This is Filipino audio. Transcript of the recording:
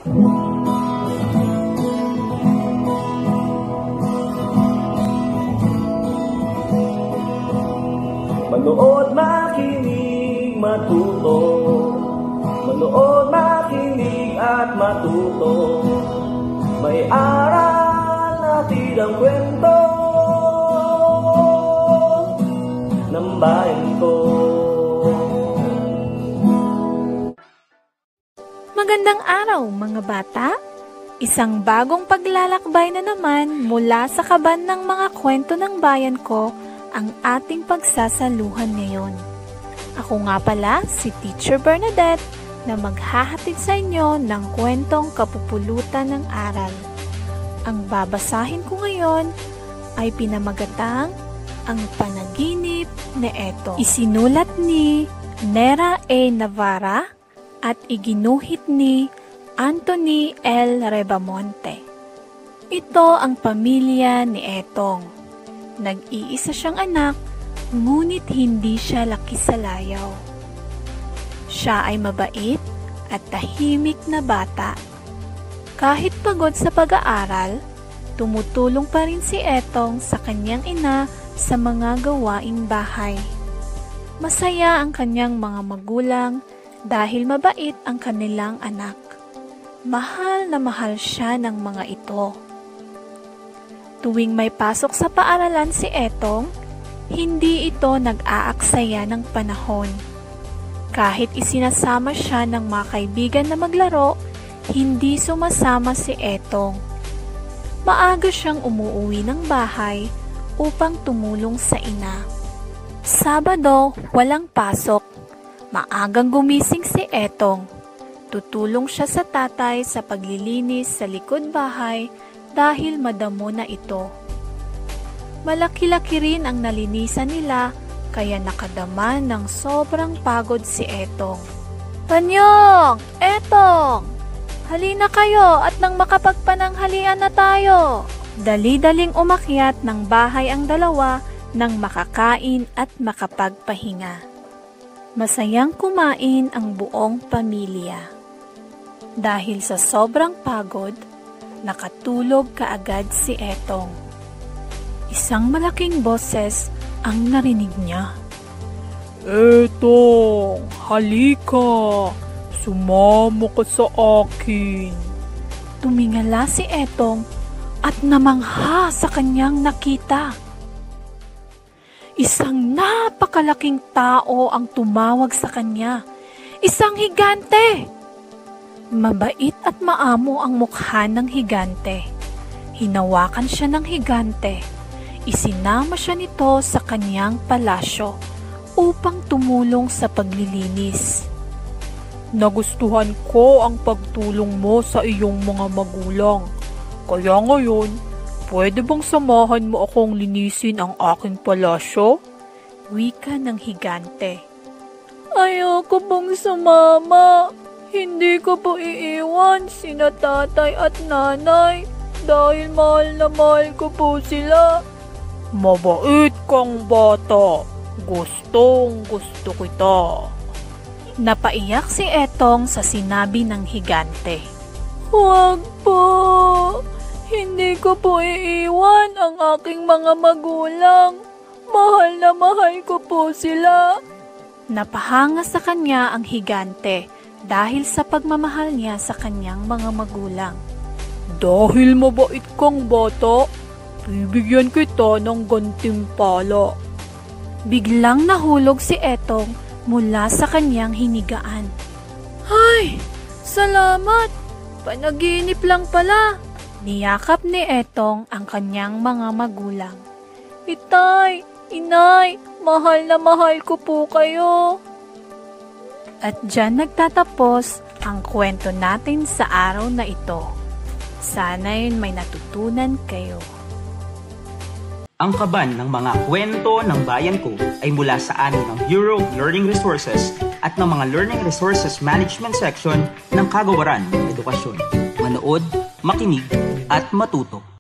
Manood, makinig, matuto. Manood, makinig at matuto. May aral natin ang kwento ng bayan ko. Magandang araw mga bata! Isang bagong paglalakbay na naman mula sa kaban ng mga kwento ng bayan ko ang ating pagsasaluhan ngayon. Ako nga pala si Teacher Bernadette na maghahatid sa inyo ng kwentong kapupulutan ng aral. Ang babasahin ko ngayon ay pinamagatang Ang Panaginip ni Etong. Isinulat ni Nera A. Navarra at iginuhit ni Anthony L. Rebamonte. Ito ang pamilya ni Etong. Nag-iisa siyang anak, ngunit hindi siya laki sa layaw. Siya ay mabait at tahimik na bata. Kahit pagod sa pag-aaral, tumutulong pa rin si Etong sa kanyang ina sa mga gawaing bahay. Masaya ang kanyang mga magulang dahil mabait ang kanilang anak. Mahal na mahal siya ng mga ito. Tuwing may pasok sa paaralan si Etong, hindi ito nag-aaksaya ng panahon. Kahit isinasama siya ng mga kaibigan na maglaro, hindi sumasama si Etong. Maaga siyang umuuwi ng bahay upang tumulong sa ina. Sabado, walang pasok. Maagang gumising si Etong. Tutulong siya sa tatay sa paglilinis sa likod bahay dahil madamo na ito. Malaki-laki rin ang nalinisan nila kaya nakadama ng sobrang pagod si Etong. Tanyong! Etong! Halina kayo at nang makapagpananghalian na tayo! Dali-daling umakyat ng bahay ang dalawa nang makakain at makapagpahinga. Masayang kumain ang buong pamilya. Dahil sa sobrang pagod, nakatulog kaagad si Etong. Isang malaking boses ang narinig niya. Etong, halika! Sumama ka sa akin. Tumingala si Etong at namangha sa kanyang nakita. Isang napakalaking tao ang tumawag sa kanya. Isang higante! Mabait at maamo ang mukha ng higante. Hinawakan siya ng higante. Isinama siya nito sa kanyang palasyo upang tumulong sa paglilinis. Nagustuhan ko ang pagtulong mo sa iyong mga magulang. Kaya ngayon, pwede bang samahan mo akong linisin ang aking palasyo? Wika ng higante. Ayoko pong sumama. Hindi ko po iiwan sina tatay at nanay dahil mahal na mahal ko po sila. Mabait kang bata. Gustong gusto kita. Napaiyak si Etong sa sinabi ng higante. Huwag po. Hindi ko po iiwan ang aking mga magulang. Mahal na mahal ko po sila. Napahanga sa kanya ang higante dahil sa pagmamahal niya sa kanyang mga magulang. Dahil mabait kang bata, bibigyan kita ng gantimpala. Biglang nahulog si Etong mula sa kanyang hinigaan. Ay! Salamat! Panaginip lang pala! Niyakap ni Etong ang kanyang mga magulang. Itay! Inay! Mahal na mahal ko po kayo! At dyan nagtatapos ang kwento natin sa araw na ito. Sana'y may natutunan kayo. Ang kaban ng mga kwento ng bayan ko ay mula sa amin ng Bureau of Learning Resources at ng mga Learning Resources Management Section ng Kagawaran ng Edukasyon. Manood, makinig, at matuto.